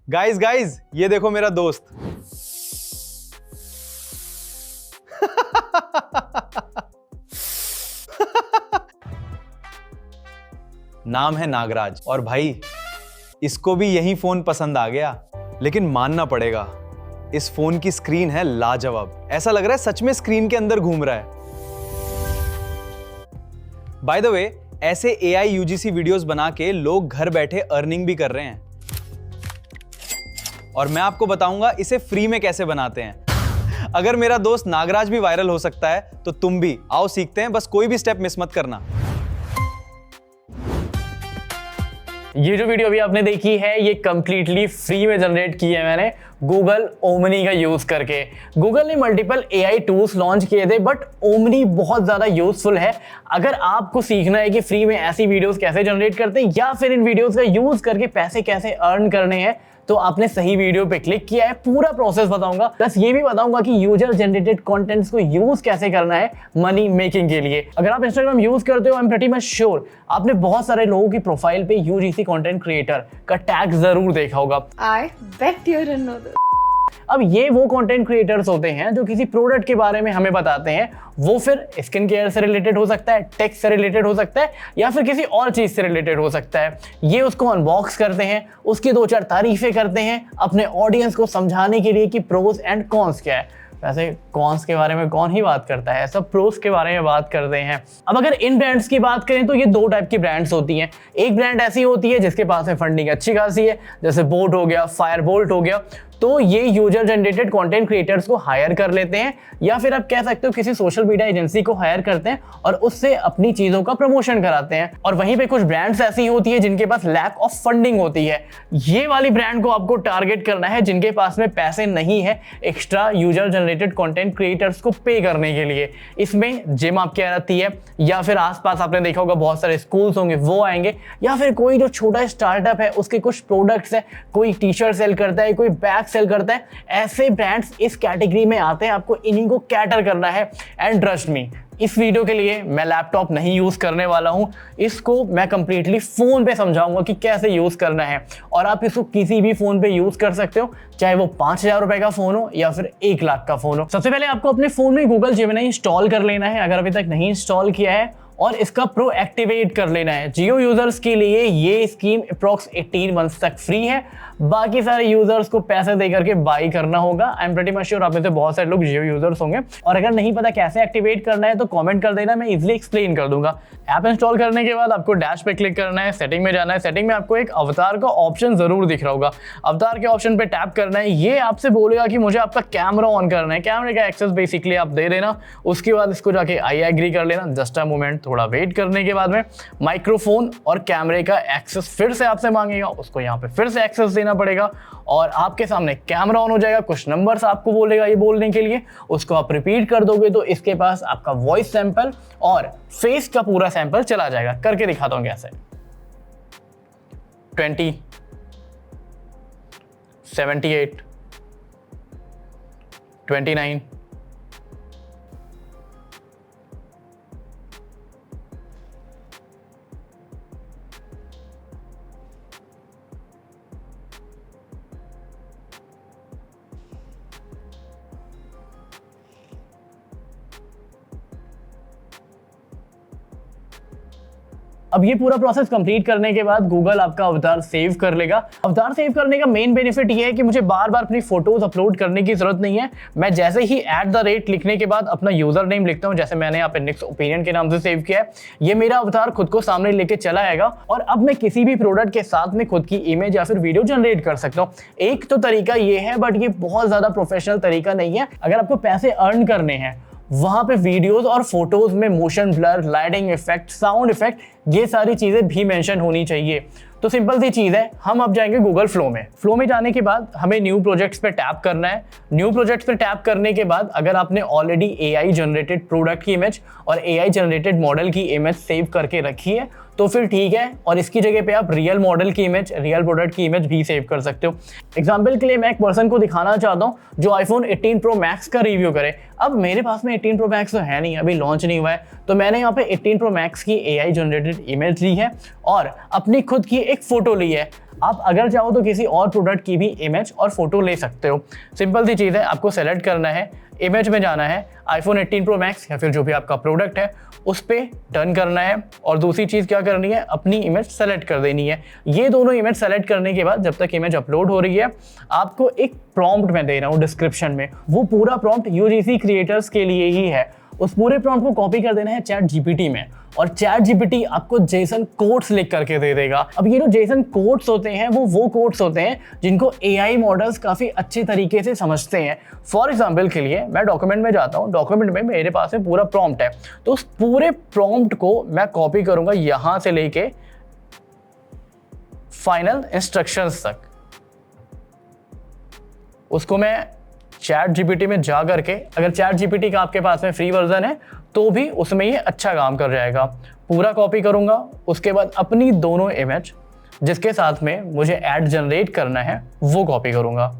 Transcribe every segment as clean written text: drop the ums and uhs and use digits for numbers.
Guys guys ये देखो मेरा दोस्त। नाम है नागराज और भाई इसको भी यही फोन पसंद आ गया। लेकिन मानना पड़ेगा इस फोन की स्क्रीन है लाजवाब। ऐसा लग रहा है सच में स्क्रीन के अंदर घूम रहा है। बाय द वे ऐसे AI UGC वीडियोस बना के लोग घर बैठे अर्निंग भी कर रहे हैं और मैं आपको बताऊंगा इसे फ्री में कैसे बनाते हैं। अगर मेरा दोस्त नागराज भी वायरल हो सकता है तो तुम भी आओ सीखते हैं। बस कोई भी स्टेप मिस मत करना। ये जो वीडियो अभी आपने देखी है ये कंप्लीटली फ्री में जनरेट की है मैंने गूगल ओमनी का यूज करके। गूगल ने मल्टीपल AI टूल्स लॉन्च किए थे बट ओमनी बहुत ज्यादा यूजफुल है। अगर आपको सीखना है कि फ्री में ऐसी वीडियोस कैसे जनरेट करते हैं या फिर इन वीडियोस का यूज करके पैसे कैसे अर्न करने हैं तो आपने सही वीडियो पे क्लिक किया है। पूरा प्रोसेस बताऊंगा, प्लस ये भी बताऊंगा कि यूजर जनरेटेड कंटेंट्स को यूज कैसे करना है मनी मेकिंग के लिए। अगर आप इंस्टाग्राम यूज करते हो I am pretty much sure आपने बहुत सारे लोगों की प्रोफाइल पे UGC कंटेंट क्रिएटर का टैग जरूर देखा होगा। I bet you didn't know this. अब ये वो कंटेंट क्रिएटर्स होते हैं जो किसी प्रोडक्ट के बारे में हमें बताते हैं। वो फिर स्किन केयर से रिलेटेड हो सकता है, टेक से रिलेटेड हो सकता है या फिर किसी और चीज से रिलेटेड हो सकता है। ये उसको अनबॉक्स करते हैं, उसकी 2-4 तारीफें करते हैं अपने ऑडियंस को समझाने के लिए कि प्रोज एंड कॉन्स क्या है। वैसे कॉन्स के बारे में कौन ही बात करता है, सब प्रोस के बारे में बात करते हैं। अब अगर इन ब्रांड्स की बात करें तो ये 2 टाइप की ब्रांड्स होती हैं। एक ब्रांड ऐसी होती है जिसके पास में फंडिंग अच्छी खासी है, जैसे बोट हो गया, फायरबोल्ट हो गया, तो ये यूजर जनरेटेड कंटेंट क्रिएटर्स को हायर कर लेते हैं या फिर आप कह सकते हो किसी सोशल मीडिया एजेंसी को हायर करते हैं और उससे अपनी चीजों का प्रमोशन कराते हैं। और वहीं पे कुछ ब्रांड्स ऐसी होती है जिनके पास लैक ऑफ फंडिंग होती है। ये वाली ब्रांड को आपको टारगेट करना है जिनके पास में पैसे नहीं है extra user generated content creators को पे करने के लिए। इसमें जिम आपकी आती है या फिर आसपास आपने देखा होगा बहुत सारे स्कूल्स होंगे वो आएंगे, या फिर कोई जो छोटा स्टार्टअप है उसके कुछ प्रोडक्ट्स है, कोई टी-शर्ट सेल करता है, कोई बैग सेल करता है। ऐसे ब्रांड्स इस कैटेगरी में आते हैं, आपको इन्हीं को कैटर करना है। एंड ट्रस्ट मी, इस वीडियो के लिए मैं लैपटॉप नहीं यूज करने वाला हूं, इसको मैं कंप्लीटली फोन पे समझाऊंगा कि कैसे यूज करना है। और आप इसको किसी भी फोन पे यूज कर सकते हो, चाहे वो 5000 रुपए का फोन हो या फिर 1 लाख का फोन हो। सबसे पहले आपको अपने फोन में गूगल जेमिनी इंस्टॉल कर लेना है अगर अभी तक नहीं इंस्टॉल किया है, और इसका प्रो एक्टिवेट कर लेना है। जियो यूजर्स के लिए ये स्कीम अप्रॉक्स 18 मंथ्स तक फ्री है, बाकी सारे यूजर्स को पैसे देकर के बाई करना होगा। I am pretty much sure आप में से बहुत सारे लोग जियो यूजर्स होंगे, और अगर नहीं पता कैसे एक्टिवेट करना है तो कमेंट कर देना, मैं इजीली एक्सप्लेन कर दूंगा। ऐप इंस्टॉल करने के बाद आपको डैश पे क्लिक करना है, सेटिंग में जाना है। सेटिंग में आपको एक अवतार का ऑप्शन जरूर दिख रहा होगा, अवतार के ऑप्शन पे टैप करना है। ये आपसे बोलेगा कि मुझे आपका कैमरा ऑन करना है, कैमरे का एक्सेस बेसिकली आप दे देना। उसके बाद इसको जाके आई एग्री कर लेना, जस्ट अ मोमेंट, थोड़ा वेट करने के बाद में माइक्रोफोन और कैमरे का एक्सेस फिर से आपसे मांगेगा, उसको यहाँ पे फिर से एक्सेस देना पड़ेगा और आपके सामने कैमरा ऑन हो जाएगा। कुछ नंबर्स आपको बोलेगा ये बोलने के लिए, उसको आप रिपीट कर दोगे तो इसके पास आपका वॉइस सैंपल और फेस का पूरा सैंपल चला जाएगा। करके दिखाता हूं कैसे। 20, 78, 29, अब ये पूरा प्रोसेस कंप्लीट करने के बाद गूगल आपका अवतार सेव कर लेगा। अवतार सेव करने का मेन बेनिफिट ये है कि मुझे बार बार अपनी फोटोज अपलोड करने की जरूरत नहीं है। मैं जैसे ही @ लिखने के बाद अपना यूजर नेम लिखता हूं, जैसे मैंने यहाँ पे निक्स ओपिनियन के नाम से सेव किया है, ये मेरा अवतार खुद को सामने लेके चला आएगा और अब मैं किसी भी प्रोडक्ट के साथ में खुद की इमेज या फिर वीडियो जनरेट कर सकता हूँ। एक तो तरीका ये है बट ये बहुत ज्यादा प्रोफेशनल तरीका नहीं है। अगर आपको पैसे अर्न करने हैं वहां पे वीडियोस और फोटोज में motion blur, lighting effect, sound effect, ये सारी चीजें भी मेंशन होनी चाहिए। तो सिंपल सी चीज है, हम अब जाएंगे गूगल फ्लो में। फ्लो में जाने के बाद हमें न्यू प्रोजेक्ट्स पे टैप करना है। न्यू प्रोजेक्ट्स पे टैप करने के बाद अगर आपने ऑलरेडी AI जनरेटेड प्रोडक्ट की इमेज और AI जनरेटेड मॉडल की इमेज सेव करके रखी है तो फिर ठीक है, और इसकी जगह पे आप रियल मॉडल की इमेज, रियल प्रोडक्ट की इमेज भी सेव कर सकते हो। एग्जाम्पल के लिए मैं एक पर्सन को दिखाना चाहता हूँ जो iPhone 18 Pro Max का रिव्यू करे। अब मेरे पास में 18 Pro Max तो है नहीं, अभी लॉन्च नहीं हुआ है, तो मैंने यहाँ पे 18 Pro Max की AI जनरेटेड इमेज ली है और अपनी खुद की एक फोटो ली है। आप अगर चाहो तो किसी और प्रोडक्ट की भी इमेज और फोटो ले सकते हो। सिंपल सी चीज़ है, आपको सेलेक्ट करना है, इमेज में जाना है, iPhone 18 Pro Max या फिर जो भी आपका प्रोडक्ट है उस पर टर्न करना है, और दूसरी चीज़ क्या करनी है, अपनी इमेज सेलेक्ट कर देनी है। ये दोनों इमेज सेलेक्ट करने के बाद जब तक इमेज अपलोड हो रही है, आपको एक प्रॉम्प्ट मैं दे रहा हूँ डिस्क्रिप्शन में, वो पूरा प्रॉम्प्ट यूजीसी क्रिएटर्स के लिए ही है। उस पूरे प्रॉम्प्ट को कॉपी कर देना है चैट जीपीटी में, और चैट जीपीटी आपको जेसन कोड्स लिख करके दे देगा। अब ये जो जेसन कोड्स होते हैं वो कोड्स होते हैं जिनको एआई मॉडल्स काफ़ी अच्छे तरीके से समझते हैं। फॉर एग्जाम्पल के लिए मैं डॉक्यूमेंट में जाता हूँ, डॉक्यूमेंट में मेरे पास में पूरा प्रॉम्प्ट है, तो उस पूरे प्रॉम्प्ट को मैं कॉपी करूँगा यहाँ से लेके फाइनल इंस्ट्रक्शंस तक। उसको मैं चैट जीपीटी में जा करके, अगर चैट जीपीटी का आपके पास में फ्री वर्जन है तो भी उसमें ये अच्छा काम कर जाएगा। पूरा कॉपी करूंगा, उसके बाद अपनी दोनों इमेज जिसके साथ में मुझे ऐड जनरेट करना है वो कॉपी करूंगा,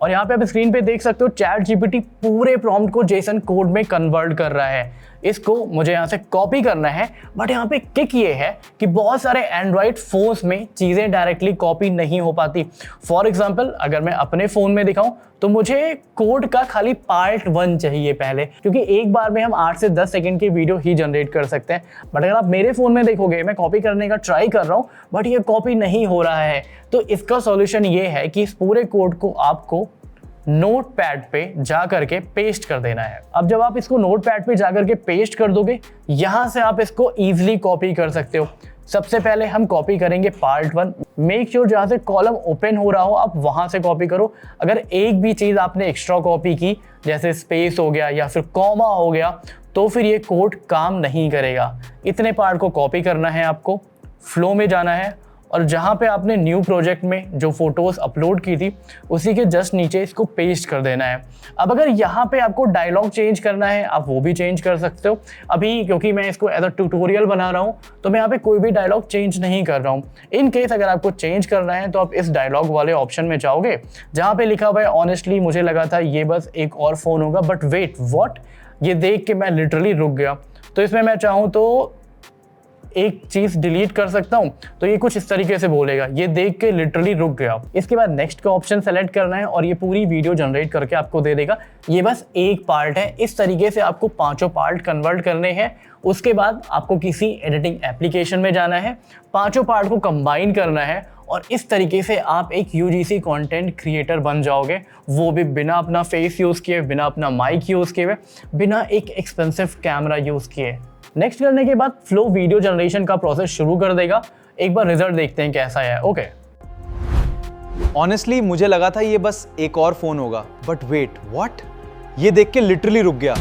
और यहाँ पे आप स्क्रीन पे देख सकते हो चैट जीपीटी पूरे प्रॉम्प्ट को जेसन कोड में कन्वर्ट कर रहा है। इसको मुझे यहाँ से कॉपी करना है, बट यहाँ पे किक ये है कि बहुत सारे एंड्रॉइड फोन्स में चीज़ें डायरेक्टली कॉपी नहीं हो पाती। फॉर एग्जांपल अगर मैं अपने फ़ोन में दिखाऊं तो मुझे कोड का खाली पार्ट 1 चाहिए पहले, क्योंकि एक बार में हम 8 से 10 सेकंड की वीडियो ही जनरेट कर सकते हैं। बट अगर आप मेरे फ़ोन में देखोगे, मैं कॉपी करने का ट्राई कर रहा हूँ बट ये कॉपी नहीं हो रहा है। तो इसका सॉल्यूशन ये है कि इस पूरे कोड को आपको नोटपैड पे जा करके पेस्ट कर देना है। अब जब आप इसको नोटपैड पे जा करके पेस्ट कर दोगे, यहाँ से आप इसको इजीली कॉपी कर सकते हो। सबसे पहले हम कॉपी करेंगे पार्ट 1। मेक श्योर जहाँ से कॉलम ओपन हो रहा हो आप वहाँ से कॉपी करो। अगर एक भी चीज़ आपने एक्स्ट्रा कॉपी की, जैसे स्पेस हो गया या फिर कॉमा हो गया, तो फिर ये कोड काम नहीं करेगा। इतने पार्ट को कॉपी करना है आपको, फ्लो में जाना है, और जहाँ पे आपने न्यू प्रोजेक्ट में जो फोटोज़ अपलोड की थी उसी के जस्ट नीचे इसको पेस्ट कर देना है। अब अगर यहाँ पे आपको डायलॉग चेंज करना है आप वो भी चेंज कर सकते हो। अभी क्योंकि मैं इसको एज अ ट्यूटोरियल बना रहा हूँ तो मैं यहाँ पे कोई भी डायलॉग चेंज नहीं कर रहा हूँ। इन केस अगर आपको चेंज करना है तो आप इस डायलॉग वाले ऑप्शन में जाओगे जहाँ पे लिखा हुआ है ऑनेस्टली मुझे लगा था ये बस एक और फ़ोन होगा, बट वेट व्हाट, ये देख के मैं लिटरली रुक गया। तो इसमें मैं चाहूँ तो एक चीज़ डिलीट कर सकता हूँ, तो ये कुछ इस तरीके से बोलेगा, ये देख के लिटरली रुक गया। इसके बाद नेक्स्ट का ऑप्शन सेलेक्ट करना है और ये पूरी वीडियो जनरेट करके आपको दे देगा। ये बस एक पार्ट है, इस तरीके से आपको 5 पार्ट कन्वर्ट करने हैं। उसके बाद आपको किसी एडिटिंग एप्लीकेशन में जाना है, 5 पार्ट को कंबाइन करना है, और इस तरीके से आप एक यूजीसी कंटेंट क्रिएटर बन जाओगे, वो भी बिना अपना फेस यूज़ किए, बिना अपना माइक यूज़ किए, बिना एक एक्सपेंसिव कैमरा यूज़ किए। नेक्स्ट करने के बाद फ्लो वीडियो जनरेशन का प्रोसेस शुरू कर देगा। एक बार रिजल्ट देखते हैं कैसा है। ओके, ऑनेस्टली मुझे लगा था ये बस एक और फोन होगा, बट वेट व्हाट, ये देख के लिटरली रुक गया।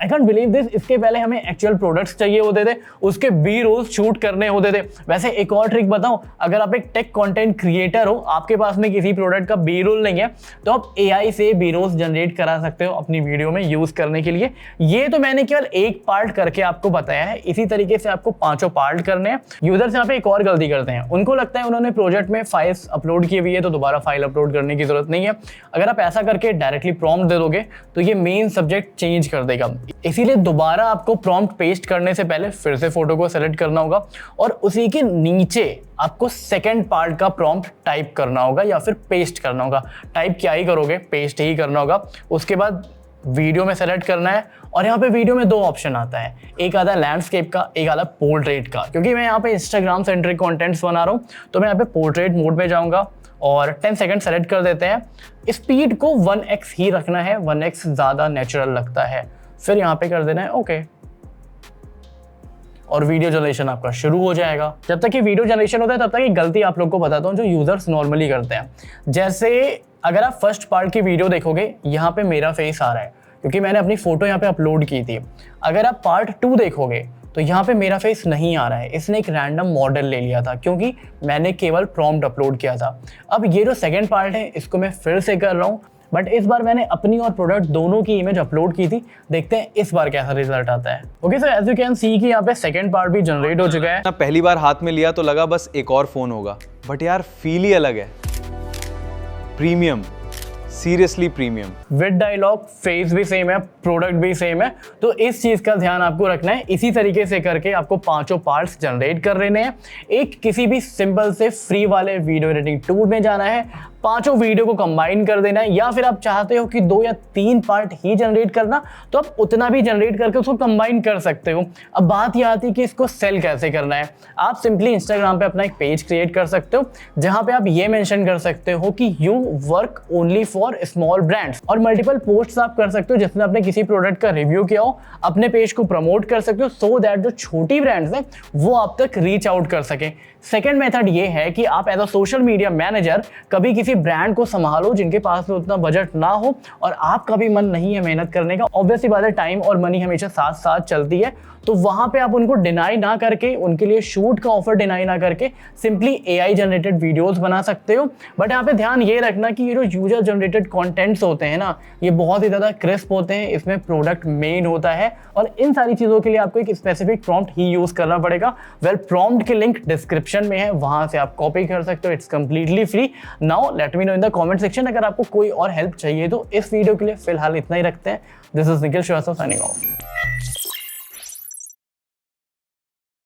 I can't believe this. इसके पहले हमें एक्चुअल प्रोडक्ट्स चाहिए होते थे, उसके बी रोल्स शूट करने होते थे। वैसे एक और ट्रिक बताऊं, अगर आप एक टेक कंटेंट क्रिएटर हो, आपके पास में किसी प्रोडक्ट का बी रोल नहीं है, तो आप एआई से बी रोल्स जनरेट करा सकते हो अपनी वीडियो में यूज करने के लिए। ये तो मैंने केवल एक पार्ट करके आपको बताया है, इसी तरीके से आपको 5 पार्ट करने हैं। यूजर्स यहाँ पे एक और गलती करते हैं, उनको लगता है उन्होंने प्रोजेक्ट में फाइल्स अपलोड की हुई है तो दोबारा फाइल अपलोड करने की जरूरत नहीं है। अगर आप ऐसा करके डायरेक्टली प्रॉम्प्ट दे दोगे तो ये मेन सब्जेक्ट चेंज कर देगा। इसीलिए दोबारा आपको प्रॉम्प्ट पेस्ट करने से पहले फिर से फोटो को सेलेक्ट करना होगा, और उसी के नीचे आपको सेकंड पार्ट का प्रॉम्प्ट टाइप करना होगा या फिर पेस्ट करना होगा। टाइप क्या ही करोगे, पेस्ट ही करना होगा। उसके बाद वीडियो में सेलेक्ट करना है, और यहाँ पे वीडियो में 2 ऑप्शन आता है, एक आता है लैंडस्केप का, एक आता है पोर्ट्रेट का। क्योंकि मैं यहाँ पे इंस्टाग्राम सेंट्रिक कंटेंट्स बना रहा हूँ तो मैं यहाँ पे पोर्ट्रेट मोड में जाऊँगा और 10 सेकंड सेलेक्ट कर देते हैं। स्पीड को 1x ही रखना है, 1x ज़्यादा नेचुरल लगता है। फिर यहाँ पे कर देना है ओके, और वीडियो जनरेशन आपका शुरू हो जाएगा। जब तक कि वीडियो जनरेशन होता है तब तक एक गलती आप लोग को बताता हूँ जो यूजर्स नॉर्मली करते हैं। जैसे अगर आप फर्स्ट पार्ट की वीडियो देखोगे, यहाँ पे मेरा फेस आ रहा है क्योंकि मैंने अपनी फोटो यहाँ पे अपलोड की थी। अगर आप पार्ट 2 देखोगे तो यहाँ पे मेरा फेस नहीं आ रहा है, इसने एक रैंडम मॉडल ले लिया था क्योंकि मैंने केवल प्रॉम्प्ट अपलोड किया था। अब ये जो सेकंड पार्ट है इसको मैं फिर से कर रहा हूँ, बट इस बार मैंने अपनी और प्रोडक्ट दोनों की इमेज अपलोड की थी। देखते हैं इस बार कैसा रिजल्ट आता है। Okay, so as you can see कि यहाँ पे सेकंड पार्ट भी जनरेट हो चुका है। ना पहली बार हाथ में लिया तो लगा बस एक और फोन होगा, बट यार फील ही अलग है। Premium, seriously premium. With dialogue, face भी सेम है, प्रोडक्ट भी सेम है, तो इस चीज का ध्यान आपको रखना है। इसी तरीके से करके आपको पांचों पार्ट्स जनरेट कर लेने हैं। एक किसी भी सिंपल से फ्री वाले वीडियो एडिटिंग टूल में जाना है, पांचों वीडियो को कंबाइन कर देना है, या फिर आप चाहते हो कि 2 या 3 पार्ट ही जनरेट करना, तो आप उतना भी जनरेट करके उसको कंबाइन कर सकते हो। अब बात यह आती है कि इसको सेल कैसे करना है। आप सिंपली इंस्टाग्राम पे अपना एक पेज क्रिएट कर सकते हो, जहां पे आप ये मेंशन कर सकते हो कि you work only for small brands, और मल्टीपल पोस्ट्स आप कर सकते हो जिसमें आपने किसी प्रोडक्ट का रिव्यू किया हो, अपने पेज को प्रमोट कर सकते हो, सो दैट जो छोटी ब्रांड्स हैं वो आप तक रीच आउट कर सके। सेकेंड मेथड ये है कि आप as a social media manager कभी किसी ब्रांड को संभालो जिनके पास में उतना बजट ना हो और आपका भी मन नहीं है मेहनत करने का। ऑब्वियसली बात है, टाइम और मनी हमेशा साथ साथ चलती है, तो वहां पे आप उनको डिनाई ना करके, उनके लिए शूट का ऑफर डिनाई ना करके सिंपली एआई जनरेटेड वीडियोस बना सकते हो। बट यहाँ पे ध्यान ये रखना कि ये जो यूजर जनरेटेड कंटेंट्स होते हैं ना, ये बहुत ही ज़्यादा क्रिस्प होते हैं, इसमें प्रोडक्ट मेन होता है, और इन सारी चीज़ों के लिए आपको एक स्पेसिफिक प्रॉम्प्ट ही यूज़ करना पड़ेगा। वेल, प्रॉम्प्ट की लिंक डिस्क्रिप्शन में है, वहां से आप कॉपी कर सकते हो, it's completely free. Now let me know in the comment section अगर आपको कोई और हेल्प चाहिए तो। इस वीडियो के लिए फिलहाल इतना ही रखते हैं। This is Nikhil Shrivastava signing of.